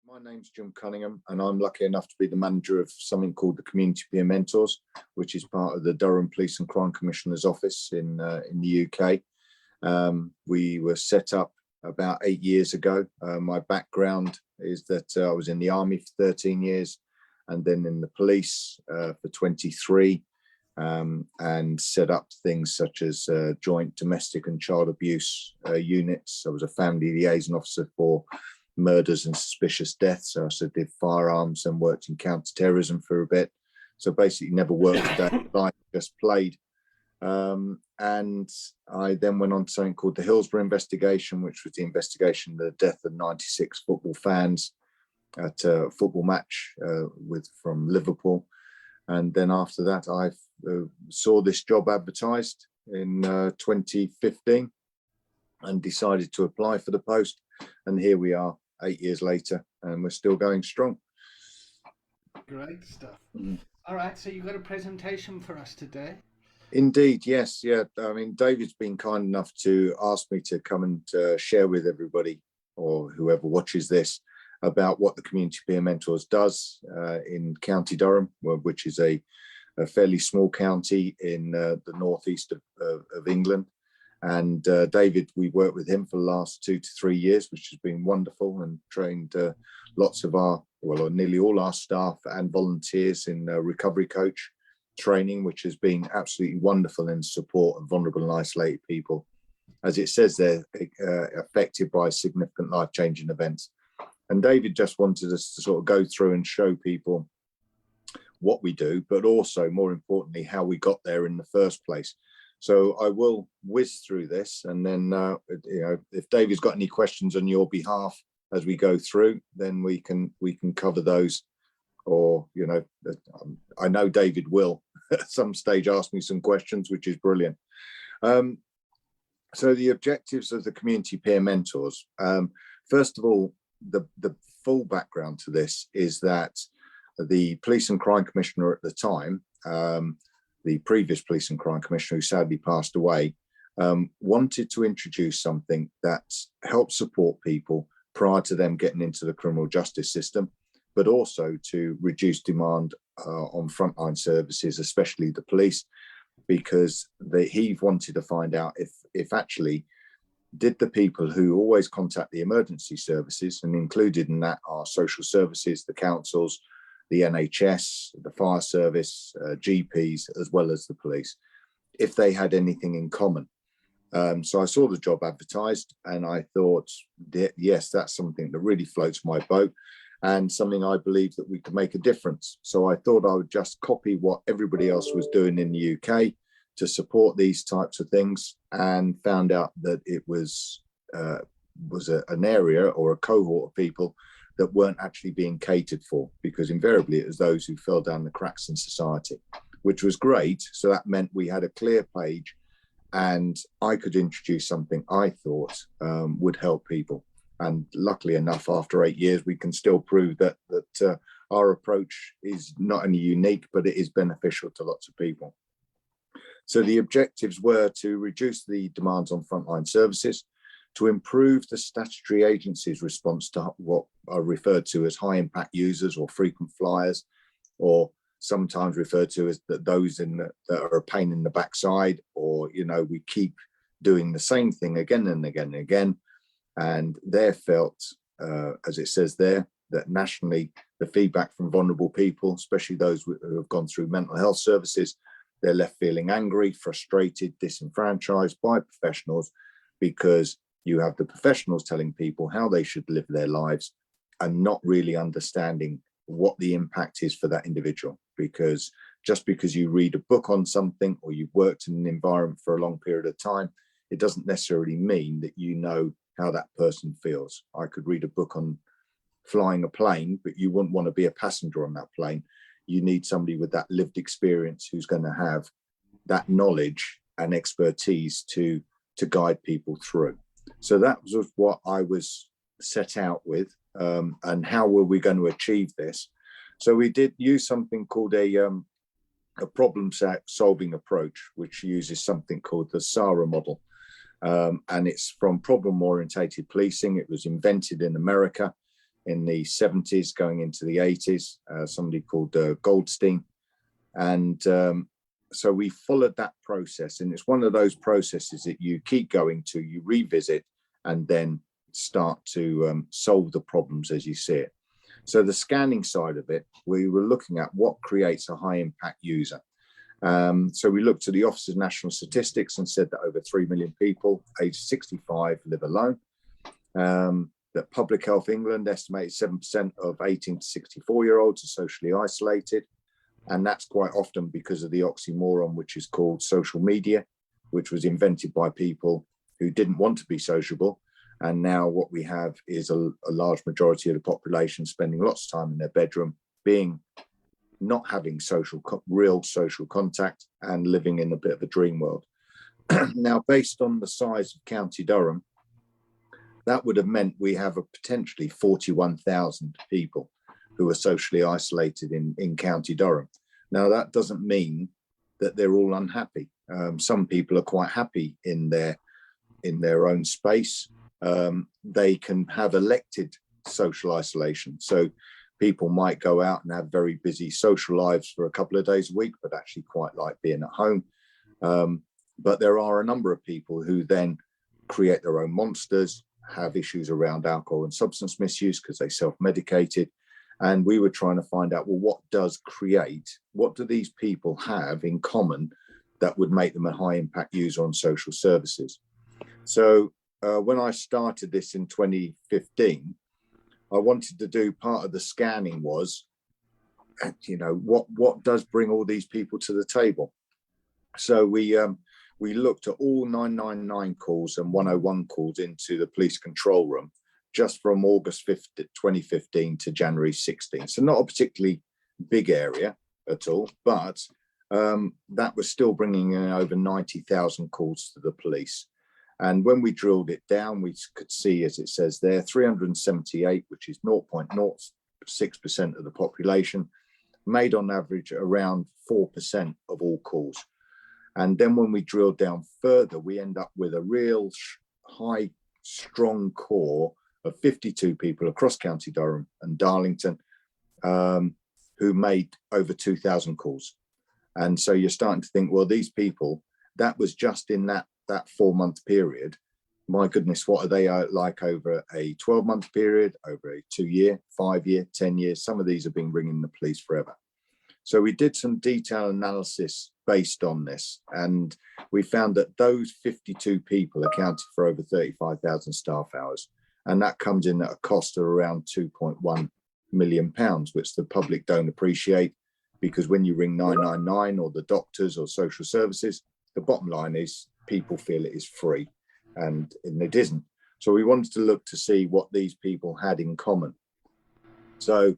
My name's Jim Cunningham, and I'm lucky enough to be the manager of something called the Community Peer Mentors, which is part of the Durham Police and Crime Commissioner's Office in the UK. We were set up about 8 years ago. My background is that I was in the Army for 13 years and then in the police for 23, and set up things such as joint domestic and child abuse units. I was a family liaison officer for murders and suspicious deaths. So I also did firearms and worked in counter-terrorism for a bit. So basically never worked a day in life, just played. And I then went on to something called the Hillsborough investigation, which was the investigation of the death of 96 football fans at a football match from Liverpool. And then after that, I saw this job advertised in 2015 and decided to apply for the post. And here we are 8 years later, and we're still going strong. Great stuff. All right, so you've got a presentation for us today. Indeed, yes. Yeah, I mean, David's been kind enough to ask me to come and share with everybody or whoever watches this about what the Community Peer Mentors does in County Durham, which is a fairly small county in the northeast of England. And David, we worked with him for the last 2 to 3 years, which has been wonderful, and trained lots of our, or nearly all our staff and volunteers in recovery coach training, which has been absolutely wonderful in support of vulnerable and isolated people. As it says, they're affected by significant life-changing events. And David just wanted us to sort of go through and show people what we do, but also, more importantly, how we got there in the first place. So I will whiz through this, and then if David's got any questions on your behalf as we go through, then we can cover those. Or I know David will at some stage ask me some questions, which is brilliant. So the objectives of the Community Peer Mentors. First of all, the full background to this is that the Police and Crime Commissioner at the time, the previous Police and Crime Commissioner, who sadly passed away, wanted to introduce something that helps support people prior to them getting into the criminal justice system, but also to reduce demand on frontline services, especially the police, because he wanted to find out if actually did the people who always contact the emergency services, and included in that are social services, the councils, the NHS, the fire service, GPs, as well as the police, if they had anything in common. So I saw the job advertised and I thought, yes, that's something that really floats my boat and something I believe that we could make a difference. So I thought I would just copy what everybody else was doing in the UK to support these types of things, and found out that it was an area or a cohort of people that weren't actually being catered for, because invariably it was those who fell down the cracks in society, which was great. So that meant we had a clear page and I could introduce something I thought would help people. And luckily enough, after 8 years, we can still prove that our approach is not only unique, but it is beneficial to lots of people. So the objectives were to reduce the demands on frontline services, to improve the statutory agency's response to what are referred to as high impact users or frequent flyers, or sometimes referred to as those that are a pain in the backside, or, we keep doing the same thing again and again and again. And they're felt, as it says there, that nationally, the feedback from vulnerable people, especially those who have gone through mental health services, they're left feeling angry, frustrated, disenfranchised by professionals, because you have the professionals telling people how they should live their lives and not really understanding what the impact is for that individual. Because just because you read a book on something or you've worked in an environment for a long period of time, it doesn't necessarily mean that you know how that person feels. I could read a book on flying a plane, but you wouldn't want to be a passenger on that plane. You need somebody with that lived experience who's going to have that knowledge and expertise to guide people through. So that was what I was set out with, and how were we going to achieve this? So we did use something called a problem-solving approach, which uses something called the SARA model. And it's from problem-orientated policing. It was invented in America in the 70s going into the 80s, somebody called Goldstein. And so we followed that process, and it's one of those processes that you keep going to, you revisit, and then start to solve the problems as you see it. So the scanning side of it, we were looking at what creates a high impact user. So we looked at the Office of National Statistics and said that over 3 million people aged 65 live alone. That Public Health England estimates 7% of 18 to 64-year-olds are socially isolated. And that's quite often because of the oxymoron, which is called social media, which was invented by people who didn't want to be sociable. And now what we have is a large majority of the population spending lots of time in their bedroom, not having real social contact, and living in a bit of a dream world. Now, based on the size of County Durham, that would have meant we have potentially 41,000 people who are socially isolated in County Durham. Now, that doesn't mean that they're all unhappy. Some people are quite happy in their own space. They can have elected social isolation. So people might go out and have very busy social lives for a couple of days a week, but actually quite like being at home. But there are a number of people who then create their own monsters, have issues around alcohol and substance misuse because they self-medicated. And we were trying to find out, well, what do these people have in common that would make them a high impact user on social services? So when I started this in 2015, I wanted to do part of the scanning was, what does bring all these people to the table? So we looked at all 999 calls and 101 calls into the police control room just from August 5th, 2015 to January 16. So not a particularly big area at all, but that was still bringing in over 90,000 calls to the police. And when we drilled it down, we could see, as it says there, 378, which is 0.06% of the population, made on average around 4% of all calls. And then when we drilled down further, we end up with a real high, strong core of 52 people across County Durham and Darlington who made over 2,000 calls. And so you're starting to think, well, these people, that was just in that 4-month period. My goodness, what are they like over a 12-month period, over a 2-year, 5-year, 10 years? Some of these have been ringing the police forever. So we did some detailed analysis based on this, and we found that those 52 people accounted for over 35,000 staff hours, and that comes in at a cost of around £2.1 million, which the public don't appreciate, because when you ring 999 or the doctors or social services, the bottom line is people feel it is free, and it isn't. So we wanted to look to see what these people had in common. So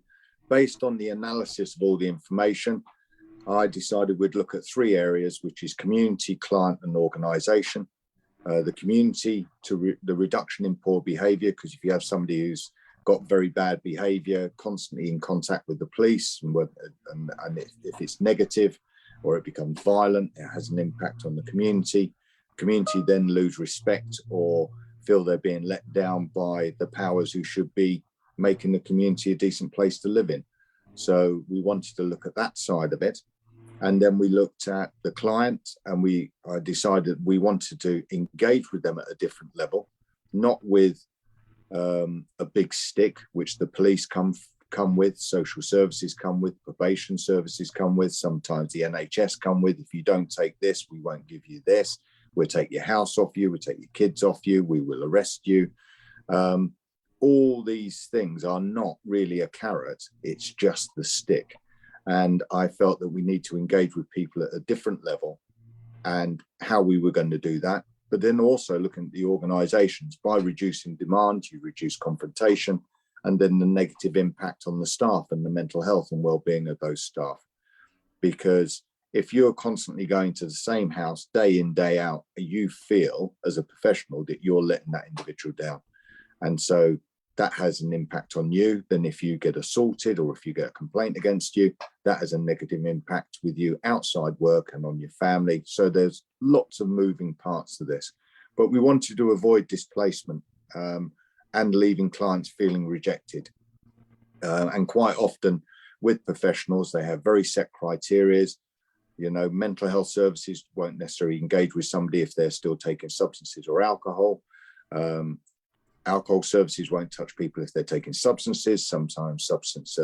based on the analysis of all the information, I decided we'd look at 3 areas, which is community, client, and organisation. The community, the reduction in poor behaviour, because if you have somebody who's got very bad behaviour, constantly in contact with the police, and if it's negative or it becomes violent, it has an impact on the community. Community then lose respect or feel they're being let down by the powers who should be making the community a decent place to live in. So we wanted to look at that side of it. And then we looked at the client, and I decided we wanted to engage with them at a different level, not with a big stick, which the police come with, social services come with, probation services come with, sometimes the NHS come with. If you don't take this, we won't give you this. We'll take your house off you. We'll take your kids off you. We will arrest you. All these things are not really a carrot. It's just the stick. And I felt that we need to engage with people at a different level, and how we were going to do that. But then also looking at the organisations. By reducing demand, you reduce confrontation, and then the negative impact on the staff and the mental health and well-being of those staff. Because if you're constantly going to the same house day in, day out, you feel as a professional that you're letting that individual down. And so that has an impact on you. Then if you get assaulted or if you get a complaint against you, that has a negative impact with you outside work and on your family. So there's lots of moving parts to this. But we wanted to avoid displacement and leaving clients feeling rejected. And quite often with professionals, they have very set criteria. You know, mental health services won't necessarily engage with somebody if they're still taking substances or alcohol. Alcohol services won't touch people if they're taking substances. Sometimes substance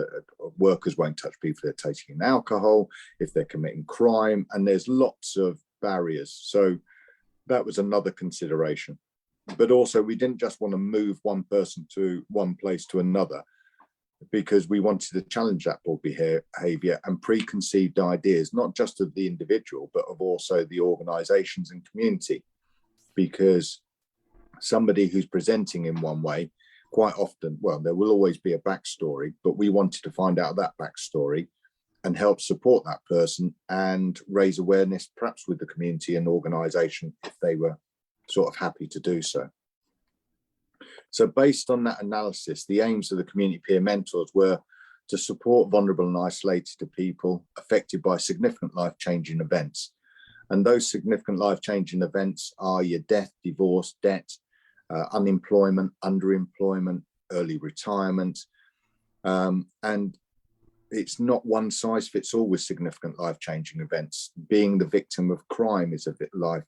workers won't touch people if they're taking alcohol, if they're committing crime, and there's lots of barriers. So that was another consideration. But also, we didn't just want to move one person to one place to another, because we wanted to challenge that poor behavior and preconceived ideas, not just of the individual, but of also the organizations and community. Because somebody who's presenting in one way, quite often, well, there will always be a backstory, but we wanted to find out that backstory and help support that person and raise awareness, perhaps with the community and organization, if they were sort of happy to do so. So based on that analysis, the aims of the community peer mentors were to support vulnerable and isolated people affected by significant life-changing events. And those significant life-changing events are your death, divorce, debt, unemployment, underemployment, early retirement. And it's not one size fits all with significant life-changing events. Being the victim of crime is a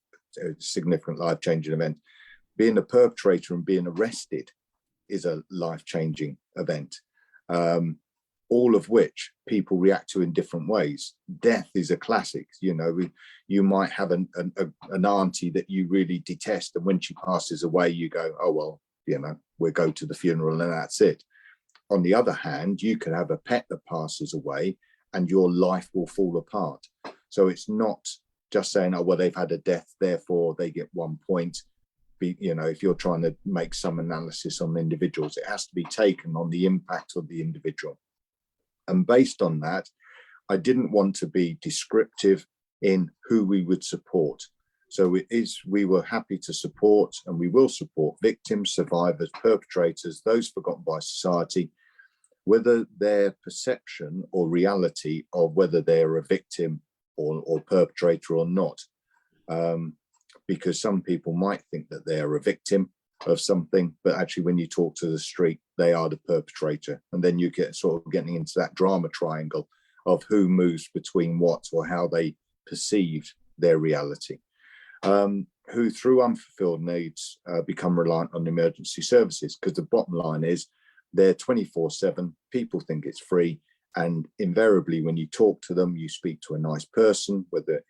significant life-changing event. Being a perpetrator and being arrested is a life-changing event. All of which people react to in different ways. Death is a classic. You know, you might have an auntie that you really detest, and when she passes away, you go, oh, well, you know, we'll go to the funeral and that's it. On the other hand, you could have a pet that passes away and your life will fall apart. So it's not just saying, oh, well, they've had a death, therefore they get 1 point. You know, if you're trying to make some analysis on individuals, it has to be taken on the impact of the individual. And based on that, I didn't want to be descriptive in who we would support. So we were happy to support, and we will support, victims, survivors, perpetrators, those forgotten by society, whether their perception or reality of whether they're a victim or perpetrator or not. Because some people might think that they're a victim of something, but actually when you talk to the street, they are the perpetrator. And then you get sort of getting into that drama triangle of who moves between what, or how they perceive their reality. Who through unfulfilled needs become reliant on emergency services, because the bottom line is they're 24/7, people think it's free, and invariably when you talk to them, you speak to a nice person, whether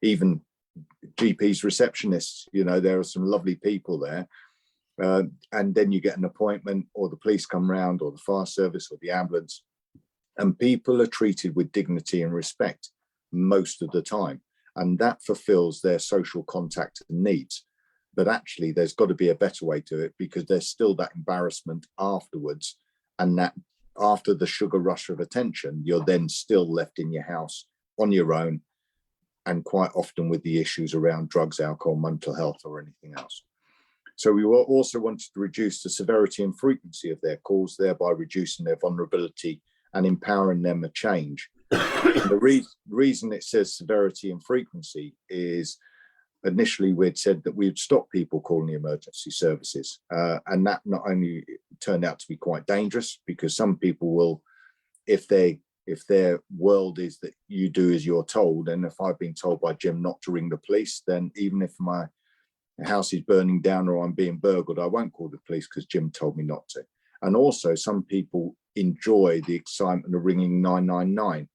even GPs, receptionists, you know, there are some lovely people there. And then you get an appointment, or the police come round, or the fire service, or the ambulance, and people are treated with dignity and respect most of the time. And that fulfills their social contact and needs. But actually, there's got to be a better way to it, because there's still that embarrassment afterwards. And that after the sugar rush of attention, you're then still left in your house on your own, and quite often with the issues around drugs, alcohol, mental health, or anything else. So we also wanted to reduce the severity and frequency of their calls, thereby reducing their vulnerability and empowering them to change. The reason it says severity and frequency is initially we'd said that we'd stop people calling the emergency services. And that not only turned out to be quite dangerous, because some people will, if their world is that you do as you're told, and if I've been told by Jim not to ring the police, then even if my house is burning down or I'm being burgled, I won't call the police because Jim told me not to. And also some people enjoy the excitement of ringing 999.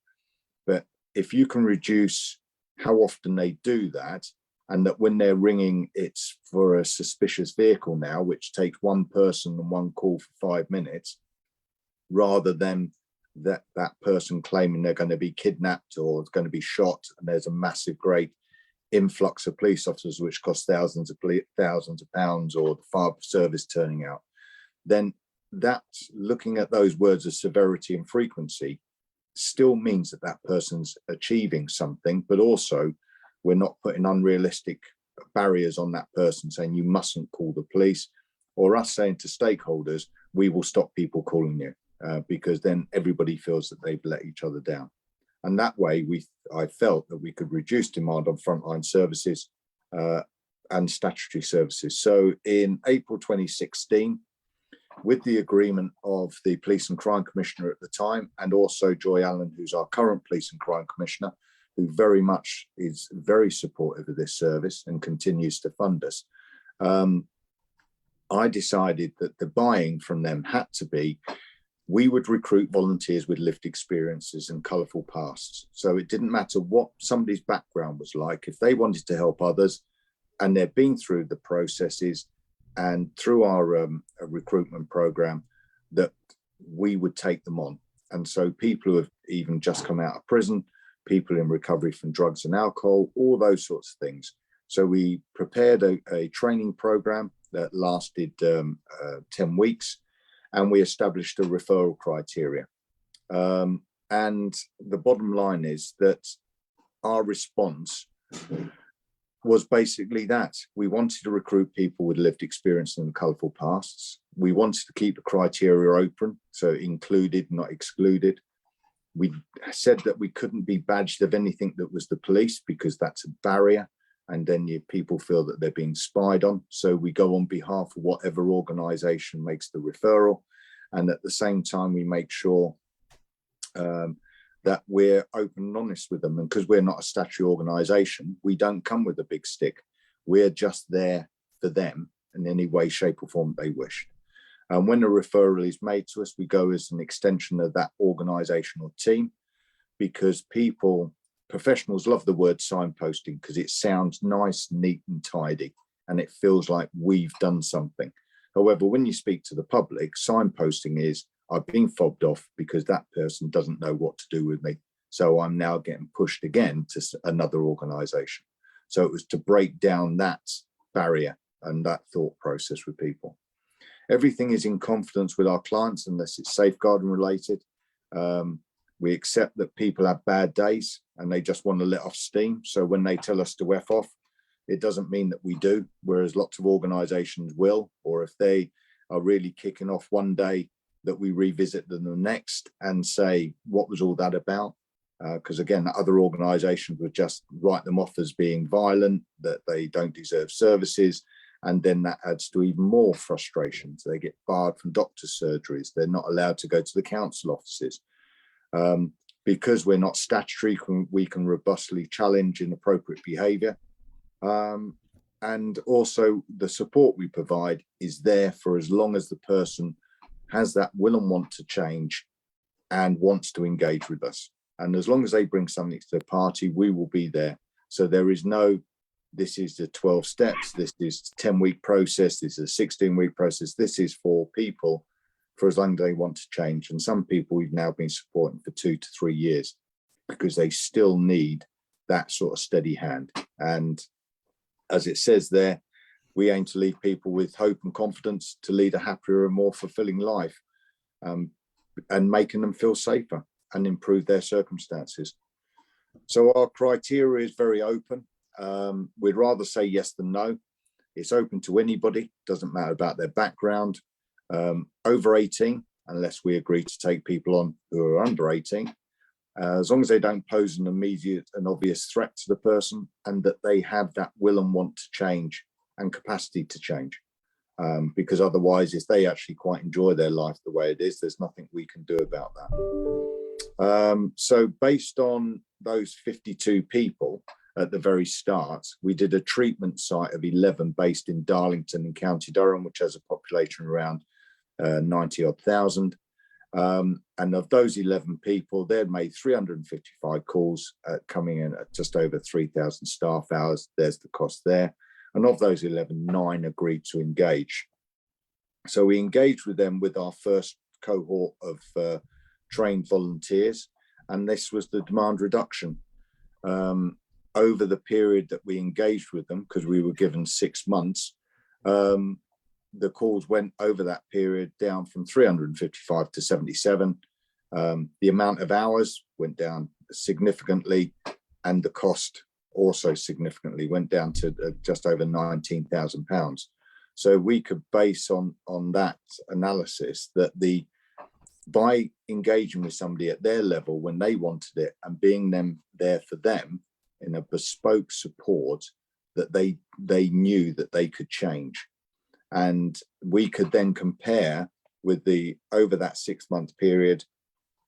But if you can reduce how often they do that, and that when they're ringing, it's for a suspicious vehicle now, which takes one person and one call for 5 minutes, rather than that person claiming they're going to be kidnapped or going to be shot, and there's a massive great influx of police officers which cost thousands of pounds, or the fire service turning out, then that's looking at those words of severity and frequency still means that that person's achieving something, but also we're not putting unrealistic barriers on that person saying you mustn't call the police, or us saying to stakeholders, we will stop people calling you, because then everybody feels that they've let each other down. And that way, I felt that we could reduce demand on frontline services and statutory services. So in April 2016, with the agreement of the Police and Crime Commissioner at the time, and also Joy Allen, who's our current Police and Crime Commissioner, who very much is very supportive of this service and continues to fund us. I decided that the buying from them had to be, we would recruit volunteers with lived experiences and colourful pasts. So it didn't matter what somebody's background was like. If they wanted to help others and they've been through the processes and through our recruitment program, that we would take them on. And so people who have even just come out of prison, people in recovery from drugs and alcohol, all those sorts of things. So we prepared a training program that lasted 10 weeks, and we established a referral criteria. And the bottom line is that our response was basically that. We wanted to recruit people with lived experience and colourful pasts. We wanted to keep the criteria open, so included, not excluded. We said that we couldn't be badged of anything that was the police, because that's a barrier. And then people feel that they're being spied on. So we go on behalf of whatever organisation makes the referral. And at the same time, we make sure that we're open and honest with them. And because we're not a statutory organisation, we don't come with a big stick. We're just there for them in any way, shape or form they wish. And when a referral is made to us, we go as an extension of that organisational team, because professionals love the word signposting because it sounds nice, neat and tidy, and it feels like we've done something. However, when you speak to the public, signposting is, I've been fobbed off because that person doesn't know what to do with me. So I'm now getting pushed again to another organisation. So it was to break down that barrier and that thought process with people. Everything is in confidence with our clients unless it's safeguarding related. We accept that people have bad days and they just want to let off steam. So when they tell us to F off, it doesn't mean that we do, whereas lots of organisations will, or if they are really kicking off one day, that we revisit them the next and say, what was all that about? Because again, other organisations would just write them off as being violent, that they don't deserve services. And then that adds to even more frustration. So they get barred from doctor's surgeries. They're not allowed to go to the council offices. Because we're not statutory, we can robustly challenge inappropriate behaviour. And also the support we provide is there for as long as the person has that will and want to change and wants to engage with us. And as long as they bring something to the party, we will be there. So there is no, this is the 12 steps, this is 10-week process, this is a 16-week process. This is for people for as long as they want to change. And some people we've now been supporting for 2 to 3 years because they still need that sort of steady hand. And as it says there, we aim to leave people with hope and confidence to lead a happier and more fulfilling life, and making them feel safer and improve their circumstances. So our criteria is very open. We'd rather say yes than no. It's open to anybody, doesn't matter about their background. Over 18, unless we agree to take people on who are under 18, as long as they don't pose an immediate and obvious threat to the person, and that they have that will and want to change and capacity to change. Because otherwise, if they actually quite enjoy their life the way it is, there's nothing we can do about that. So based on those 52 people at the very start, we did a treatment site of 11 based in Darlington in County Durham, which has a population around 90-odd thousand. And of those 11 people, they'd made 355 calls, coming in at just over 3,000 staff hours. There's the cost there. And of those 11, 9 agreed to engage. So we engaged with them with our first cohort of trained volunteers. And this was the demand reduction. Over the period that we engaged with them, because we were given 6 months, the calls went over that period down from 355 to 77. The amount of hours went down significantly, and the cost also significantly went down to just over £19,000. So we could base on that analysis that by engaging with somebody at their level when they wanted it and being there for them in a bespoke support, that they knew that they could change. And we could then compare with over that 6-month period,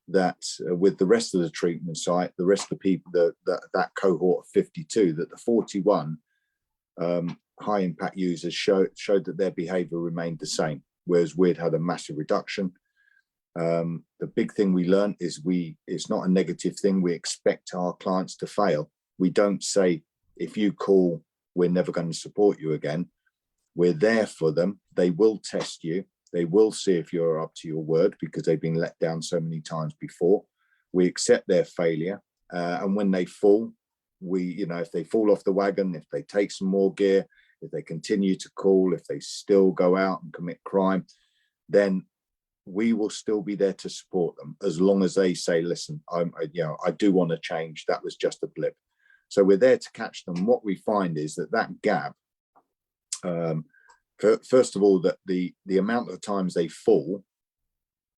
that with the rest of the treatment site, the rest of the people, that cohort of 52, that the 41 high impact users showed that their behavior remained the same, whereas we'd had a massive reduction. The big thing we learned is it's not a negative thing. We expect our clients to fail. We don't say, if you call, we're never going to support you again. We're there for them. They will test you. They will see if you're up to your word, because they've been let down so many times before. We accept their failure. And when they fall, if they fall off the wagon, if they take some more gear, if they continue to call, if they still go out and commit crime, then we will still be there to support them, as long as they say, listen, I do want to change. That was just a blip. So we're there to catch them. What we find is that gap, first of all, that the amount of times they fall,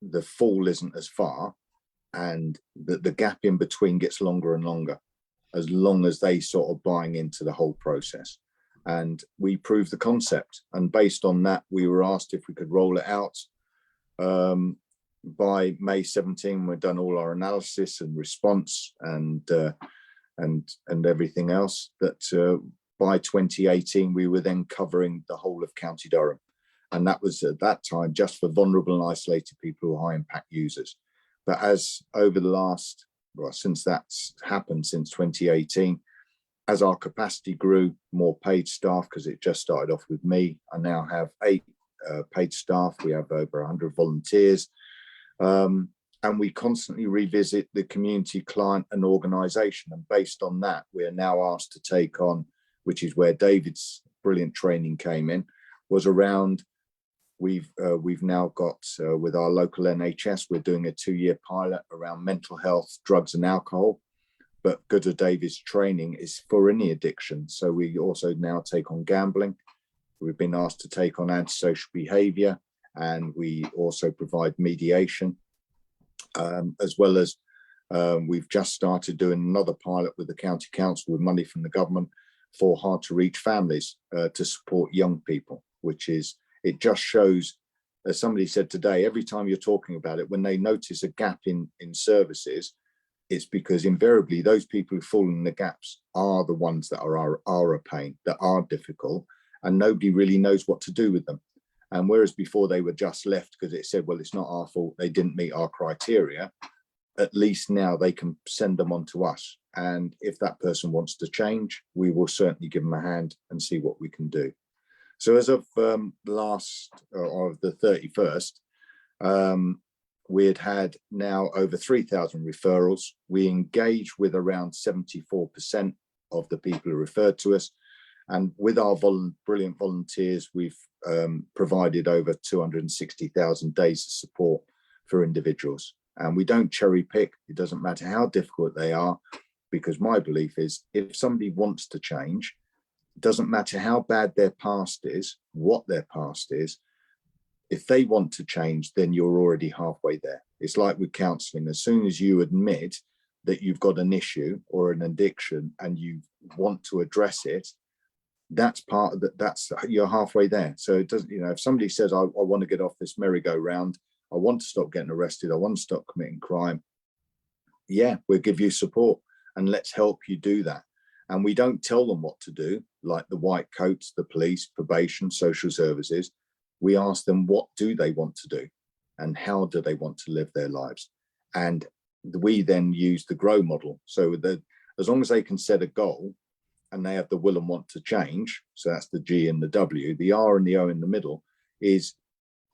the fall isn't as far, and the gap in between gets longer and longer, as long as they sort of buying into the whole process. And we proved the concept. And based on that, we were asked if we could roll it out. By May 17, we've done all our analysis and response and everything else. That by 2018, we were then covering the whole of County Durham. And that was at that time just for vulnerable and isolated people who are high impact users. But as over the last, since that's happened, since 2018, as our capacity grew, more paid staff, because it just started off with me. I now have 8 paid staff. We have over 100 volunteers. And we constantly revisit the community, client and organisation. And based on that, we are now asked to take on, which is where David's brilliant training came in, was around, we've now got, with our local NHS, we're doing a 2-year pilot around mental health, drugs and alcohol. But good of David's training is for any addiction. So we also now take on gambling. We've been asked to take on antisocial behaviour, and we also provide mediation, as well as we've just started doing another pilot with the County Council with money from the government for hard to reach families to support young people, which is, it just shows, as somebody said today, every time you're talking about it, when they notice a gap in services, it's because invariably those people who fall in the gaps are the ones that are a pain, that are difficult, and nobody really knows what to do with them. And whereas before they were just left because it said, well, it's not our fault, they didn't meet our criteria, at least now they can send them on to us. And if that person wants to change, we will certainly give them a hand and see what we can do. So as of the 31st, we had now over 3,000 referrals. We engage with around 74% of the people who referred to us. And with our brilliant volunteers, we've provided over 260,000 days of support for individuals. And we don't cherry pick. It doesn't matter how difficult they are, because my belief is if somebody wants to change, it doesn't matter how bad their past is, what their past is. If they want to change, then you're already halfway there. It's like with counselling. As soon as you admit that you've got an issue or an addiction and you want to address it, that's part of that. That's, you're halfway there. So it doesn't, if somebody says, I want to get off this merry-go-round, I want to stop getting arrested, I want to stop committing crime, yeah, we'll give you support and let's help you do that. And we don't tell them what to do, like the white coats, the police, probation, social services. We ask them, what do they want to do and how do they want to live their lives? And we then use the GROW model. So that as long as they can set a goal and they have the will and want to change, so that's the G and the W, the R and the O in the middle is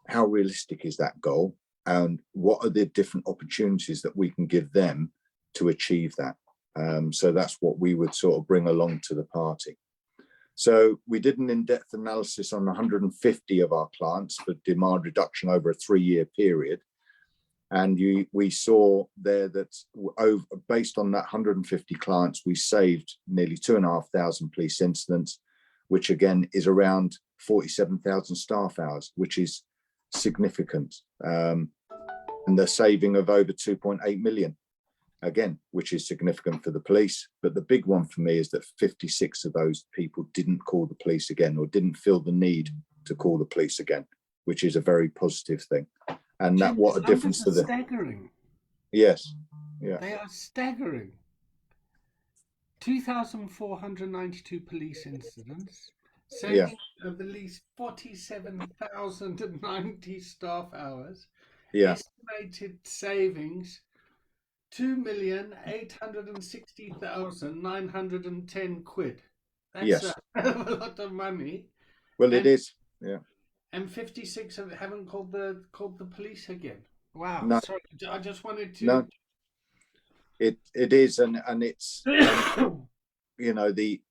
how realistic is that goal and what are the different opportunities that we can give them to achieve that. So that's what we would sort of bring along to the party. So we did an in-depth analysis on 150 of our clients for demand reduction over a 3-year period. And we saw there that based on that 150 clients, we saved nearly 2,500 police incidents, which again is around 47,000 staff hours, which is significant. And the saving of over 2.8 million. Again, which is significant for the police. But the big one for me is that 56 of those people didn't call the police again or didn't feel the need to call the police again. which is a very positive thing. And Jim, that what a the difference numbers to are the staggering. yes, yeah, They are staggering. 2,492 police incidents, yeah, saving of at least 47,090 staff hours, yeah, estimated savings 2,860,910 quid. That's a yes. hell of a lot of money. Well, it And is. Yeah. 56 of it haven't called the police again. Wow. No, Sorry, I just wanted to. no, it is, and it's you know the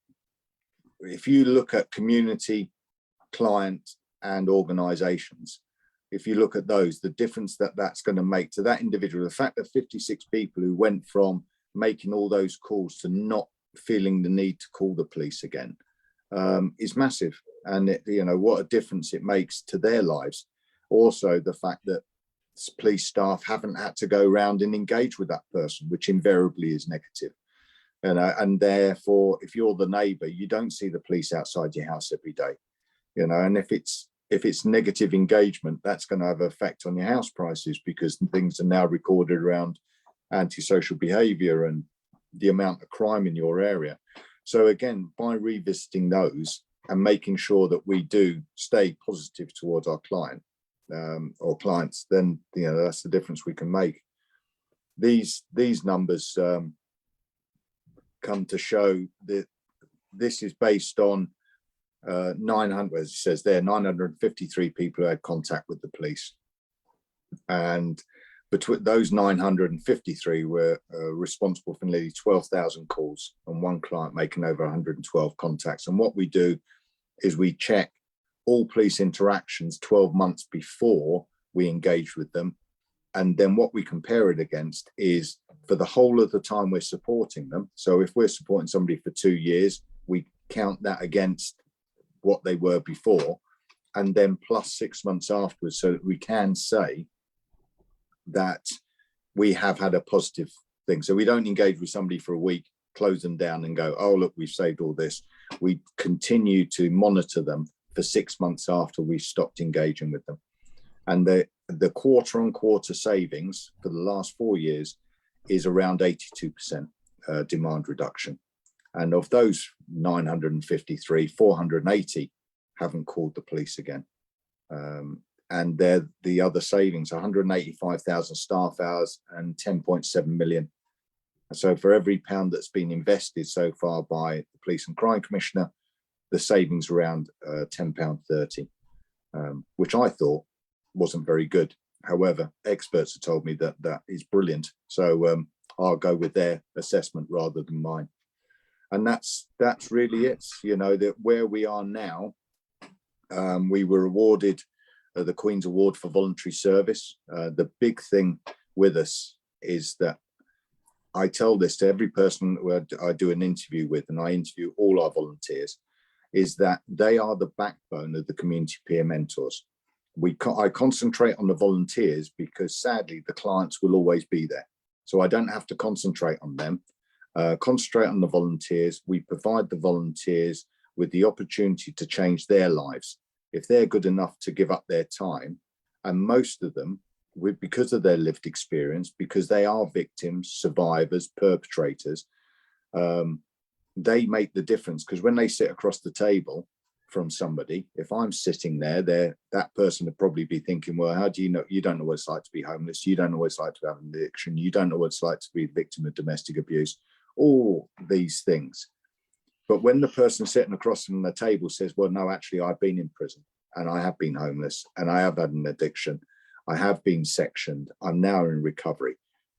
if you look at community, client, and organizations, if you look at those, the difference that that's going to make to that individual, the fact that 56 people who went from making all those calls to not feeling the need to call the police again is massive. And what a difference it makes to their lives. Also, the fact that police staff haven't had to go around and engage with that person, which invariably is negative. And therefore, if you're the neighbour, you don't see the police outside your house every day. And if it's negative engagement, that's going to have an effect on your house prices, because things are now recorded around antisocial behaviour and the amount of crime in your area. So again, by revisiting those and making sure that we do stay positive towards our client or clients, then that's the difference we can make. These numbers come to show that this is based on 900, as it says there, 953 people who had contact with the police, and between those 953 were responsible for nearly 12,000 calls, and one client making over 112 contacts. And what we do is we check all police interactions 12 months before we engage with them, and then what we compare it against is for the whole of the time we're supporting them. So if we're supporting somebody for 2 years, we count that against what they were before, and then plus 6 months afterwards, so that we can say that we have had a positive thing. So we don't engage with somebody for a week, close them down and go, oh, look, we've saved all this. We continue to monitor them for 6 months after we stopped engaging with them. And the quarter on quarter savings for the last 4 years is around 82% demand reduction. And of those 953, 480 haven't called the police again. And they're the other savings, 185,000 staff hours and 10.7 million. So for every pound that's been invested so far by the Police and Crime Commissioner, the savings around £10.30, which I thought wasn't very good. However, experts have told me that that is brilliant. So I'll go with their assessment rather than mine. And that's really it. That where we are now, we were awarded the Queen's Award for Voluntary Service. The big thing with us is that I tell this to every person who I do an interview with, and I interview all our volunteers, is that they are the backbone of the community peer mentors. I concentrate on the volunteers because sadly the clients will always be there. So I don't have to concentrate on them. Concentrate on the volunteers. We provide the volunteers with the opportunity to change their lives if they're good enough to give up their time. And most of them, because of their lived experience, because they are victims, survivors, perpetrators, they make the difference. Because when they sit across the table from somebody, if I'm sitting there, that person would probably be thinking, well, how do you know? You don't know what it's like to be homeless. You don't know what it's like to have an addiction. You don't know what it's like to be a victim of domestic abuse, all these things. But when the person sitting across from the table says, well, no, actually, I've been in prison and I have been homeless and I have had an addiction. I have been sectioned. I'm now in recovery.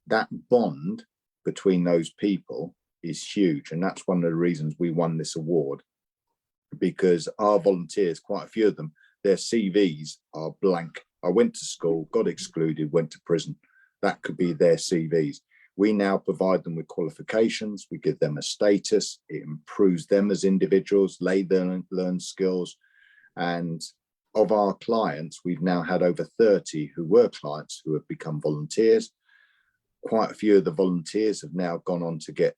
That bond between those people is huge. And that's one of the reasons we won this award, because our volunteers, quite a few of them, their CVs are blank. I went to school, got excluded, went to prison. That could be their CVs. We now provide them with qualifications. We give them a status. It improves them as individuals. They learn skills. And of our clients, we've now had over 30 who were clients who have become volunteers. Quite a few of the volunteers have now gone on to get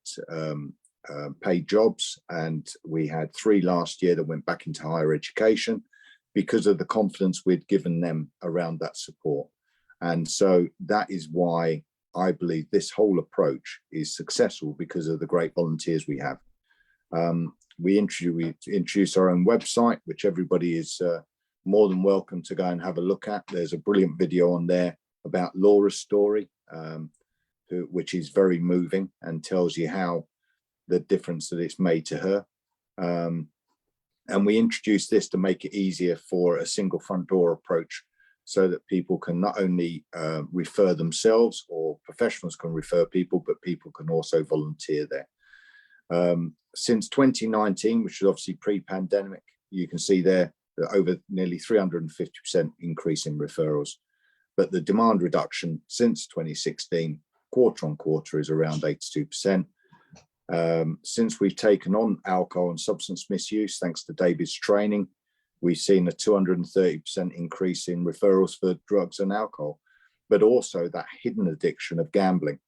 paid jobs. And we had 3 last year that went back into higher education. because of the confidence we'd given them around that support. And so that is why I believe this whole approach is successful, because of the great volunteers we have. We introduce our own website, which everybody is more than welcome to go and have a look at. There's a brilliant video on there about Laura's story, which is very moving and tells you how the difference that it's made to her. And we introduced this to make it easier for a single front door approach, so that people can not only refer themselves, or professionals can refer people, but people can also volunteer there. Since 2019, which is obviously pre-pandemic, you can see there that over nearly 350% increase in referrals. But the demand reduction since 2016, quarter on quarter, is around 82%. Since we've taken on alcohol and substance misuse, thanks to David's training, we've seen a 230% increase in referrals for drugs and alcohol, but also that hidden addiction of gambling.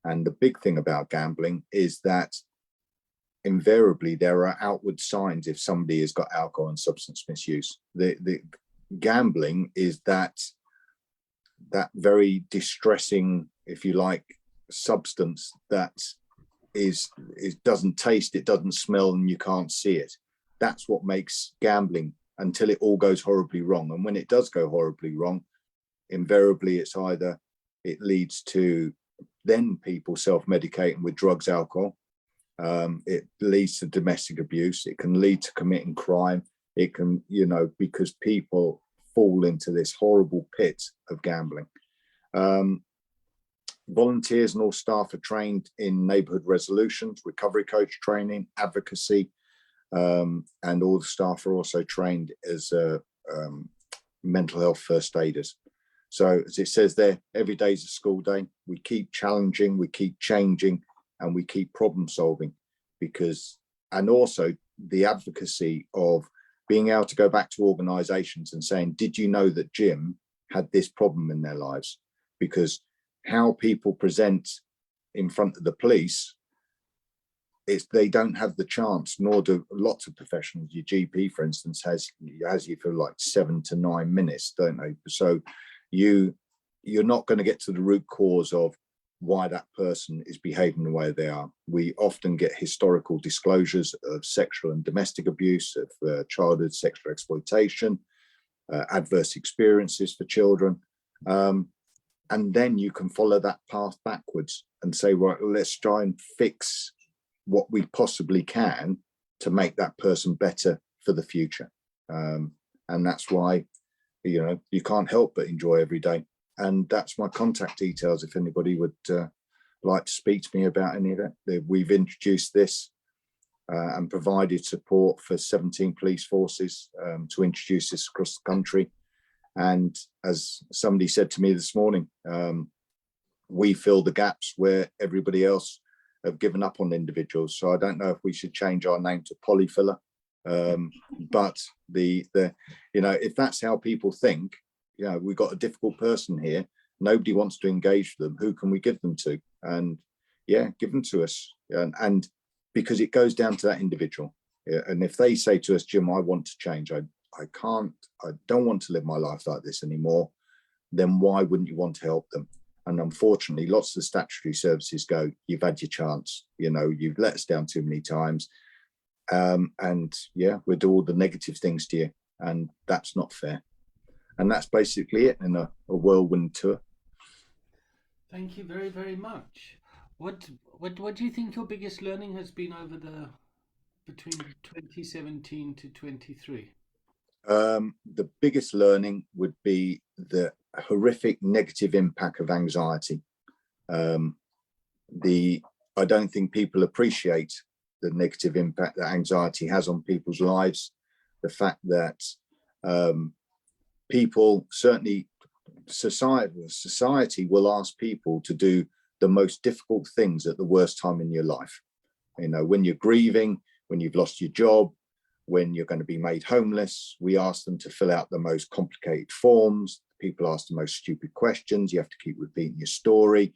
And the big thing about gambling is that invariably there are outward signs if somebody has got alcohol and substance misuse. The gambling is that very distressing, if you like, substance that it doesn't taste, it doesn't smell, and you can't see it. That's what makes gambling, until it all goes horribly wrong. And when it does go horribly wrong, invariably it leads to then people self-medicating with drugs, alcohol. It leads to domestic abuse. It can lead to committing crime. It can, because people fall into this horrible pit of gambling. Volunteers and all staff are trained in neighbourhood resolutions, recovery coach training, advocacy, and all the staff are also trained as mental health first aiders. So as it says there, every day is a school day. We keep challenging, we keep changing, and we keep problem solving, and also the advocacy of being able to go back to organisations and saying, did you know that Jim had this problem in their lives? Because how people present in front of the police, they don't have the chance, nor do lots of professionals. Your GP, for instance, has you for like 7 to 9 minutes, don't they? So you're not going to get to the root cause of why that person is behaving the way they are. We often get historical disclosures of sexual and domestic abuse, of childhood sexual exploitation, adverse experiences for children. And then you can follow that path backwards and say, right, let's try and fix what we possibly can to make that person better for the future. And that's why, you can't help but enjoy every day. And that's my contact details if anybody would like to speak to me about any of that. We've introduced this and provided support for 17 police forces to introduce this across the country. And as somebody said to me this morning, we fill the gaps where everybody else have given up on individuals. So I don't know if we should change our name to Polyfiller. But if that's how people think, we've got a difficult person here. Nobody wants to engage with them. Who can we give them to? And give them to us. And because it goes down to that individual. And if they say to us, Jim, I want to change. I don't want to live my life like this anymore. Then why wouldn't you want to help them? And unfortunately, lots of the statutory services go, you've had your chance. You've let us down too many times. We'll do all the negative things to you. And that's not fair. And that's basically it in a whirlwind tour. Thank you very, very much. What do you think your biggest learning has been between 2017 to 23? The biggest learning would be the horrific negative impact of anxiety. I don't think people appreciate the negative impact that anxiety has on people's lives. The fact that people, certainly society will ask people to do the most difficult things at the worst time in your life. When you're grieving, when you've lost your job, when you're going to be made homeless, we ask them to fill out the most complicated forms. People ask the most stupid questions. You have to keep repeating your story.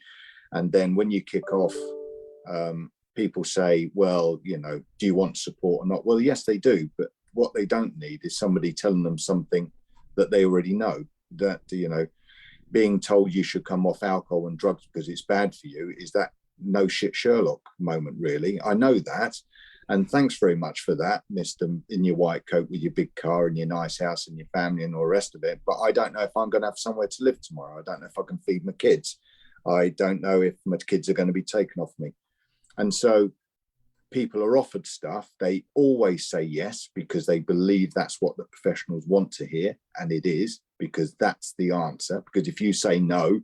And then when you kick off, people say, well, do you want support or not? Well, yes, they do. But what they don't need is somebody telling them something that they already know. That, you know, being told you should come off alcohol and drugs because it's bad for you is that no shit Sherlock moment, really. I know that. And thanks very much for that, Mr. in your white coat with your big car and your nice house and your family and all the rest of it. But I don't know if I'm going to have somewhere to live tomorrow. I don't know if I can feed my kids. I don't know if my kids are going to be taken off me. And so people are offered stuff. They always say yes because they believe that's what the professionals want to hear. And it is, because that's the answer. Because if you say no,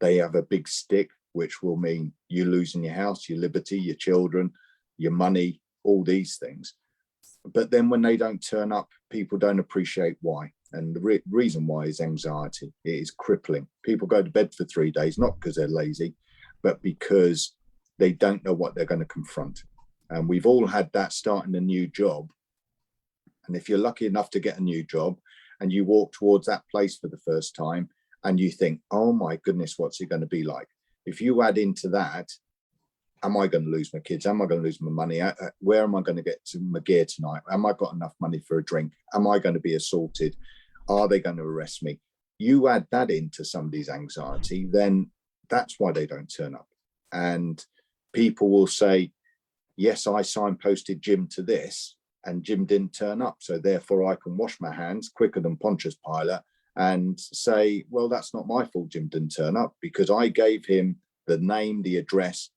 they have a big stick, which will mean you losing your house, your liberty, your children, your money, all these things. But then when they don't turn up, people don't appreciate why. And the reason why is anxiety. It is crippling. People go to bed for 3 days, not because they're lazy, but because they don't know what they're going to confront. And we've all had that starting a new job. And if you're lucky enough to get a new job and you walk towards that place for the first time and you think, oh my goodness, what's it going to be like? If you add into that, am I going to lose my kids? Am I going to lose my money? Where am I going to get to MAUNi-ggz tonight? Am I got enough money for a drink? Am I going to be assaulted? Are they going to arrest me? You add that into somebody's anxiety, then that's why they don't turn up. And people will say, yes, I signposted Jim to this and Jim didn't turn up. So therefore I can wash my hands quicker than Pontius Pilate and say, well, that's not my fault Jim didn't turn up because I gave him the name, the address,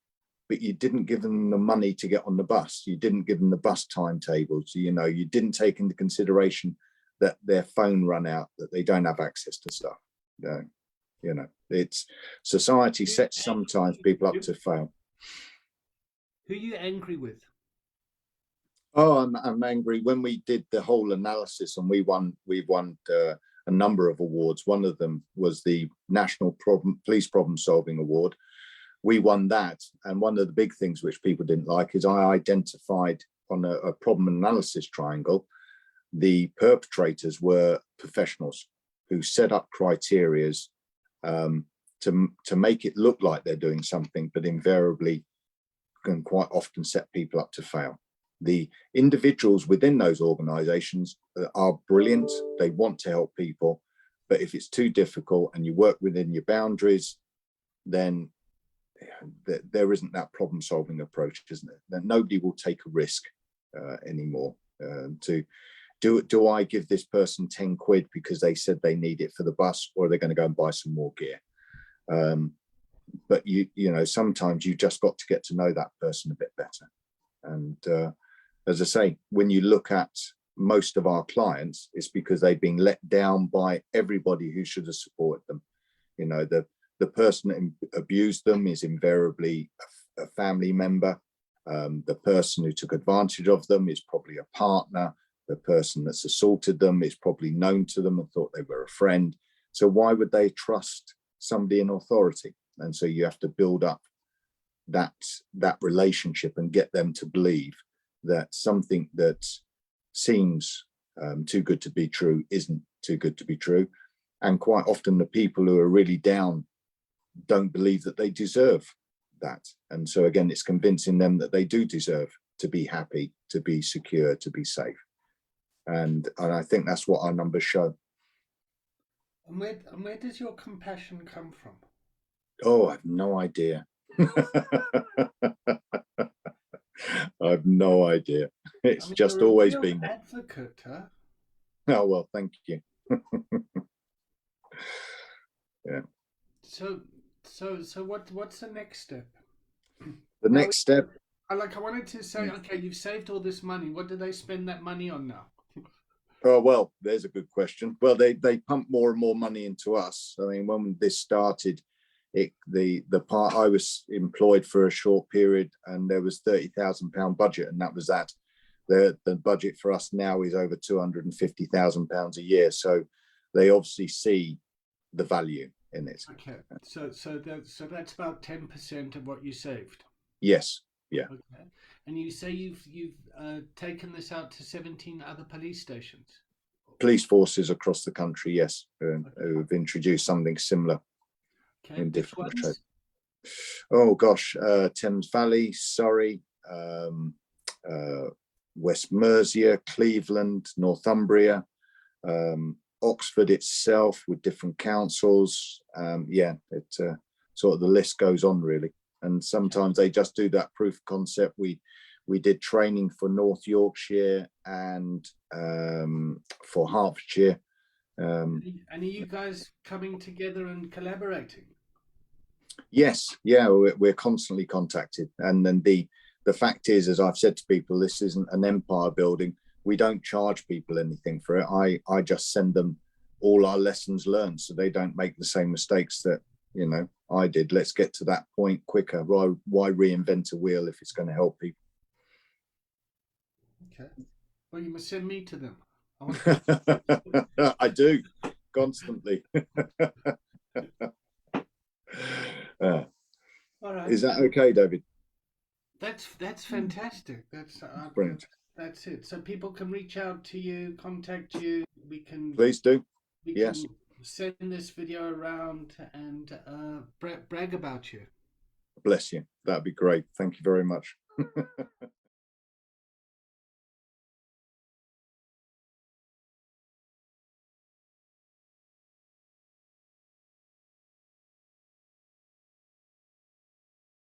but you didn't give them the money to get on the bus. You didn't give them the bus timetables. You know, you didn't take into consideration that their phone run out, that they don't have access to stuff. You know, it's society sets sometimes people up to fail. Who are you angry with? Oh, I'm angry. When we did the whole analysis and we won a number of awards. One of them was the National Police Problem Solving Award. We won that. And one of the big things which people didn't like is I identified on a problem analysis triangle, the perpetrators were professionals who set up criterias to make it look like they're doing something, but invariably can quite often set people up to fail. The individuals within those organizations are brilliant. They want to help people, but if it's too difficult and you work within your boundaries, then there isn't that problem solving approach, isn't it? That nobody will take a risk anymore to do I give this person 10 quid because they said they need it for the bus, or are they going to go and buy some more gear? But you know, sometimes you just got to get to know that person a bit better. And as I say, when you look at most of our clients, it's because they've been let down by everybody who should have supported them. You know, the person that abused them is invariably a family member. The person who took advantage of them is probably a partner. The person that's assaulted them is probably known to them and thought they were a friend. So why would they trust somebody in authority? And so you have to build up that relationship and get them to believe that something that seems too good to be true isn't too good to be true. And quite often the people who are really down don't believe that they deserve that. And so again, it's convincing them that they do deserve to be happy, to be secure, to be safe. And I think that's what our numbers show. And where does your compassion come from? Oh, I have no idea. I have no idea. It's just always been an advocate, huh? Oh, well, thank you. Yeah. So what's the next step? The next step. I wanted to say, okay, you've saved all this money. What do they spend that money on now? Oh, well, there's a good question. Well, they pump more and more money into us. I mean, when this started, the part I was employed for a short period, and there was £30,000 budget, and that was that. The budget for us now is over £250,000 a year. So they obviously see the value in it. Okay, so that's about 10% of what you saved. Yes. Yeah. Okay. And you say you've taken this out to 17 other police stations? Police forces across the country, yes, who've introduced something similar. Okay. In different shapes. Oh gosh, Thames Valley, Surrey, West Mercia, Cleveland, Northumbria, Oxford itself with different councils. Yeah, it sort of the list goes on really. And sometimes they just do that proof of concept. We did training for North Yorkshire and for Hertfordshire. And are you guys coming together and collaborating? Yes, yeah, we're constantly contacted, and then the fact is, as I've said to people, this isn't an empire building. We don't charge people anything for it. I just send them all our lessons learned, so they don't make the same mistakes that I did. Let's get to that point quicker. Why reinvent a wheel if it's going to help people? Okay. Well, you must send me to them. I do constantly. All right. Is that okay, David? That's fantastic. Brilliant. That's it. So people can reach out to you, contact you. Please do. We Yes. can send this video around and brag about you. Bless you. That'd be great. Thank you very much.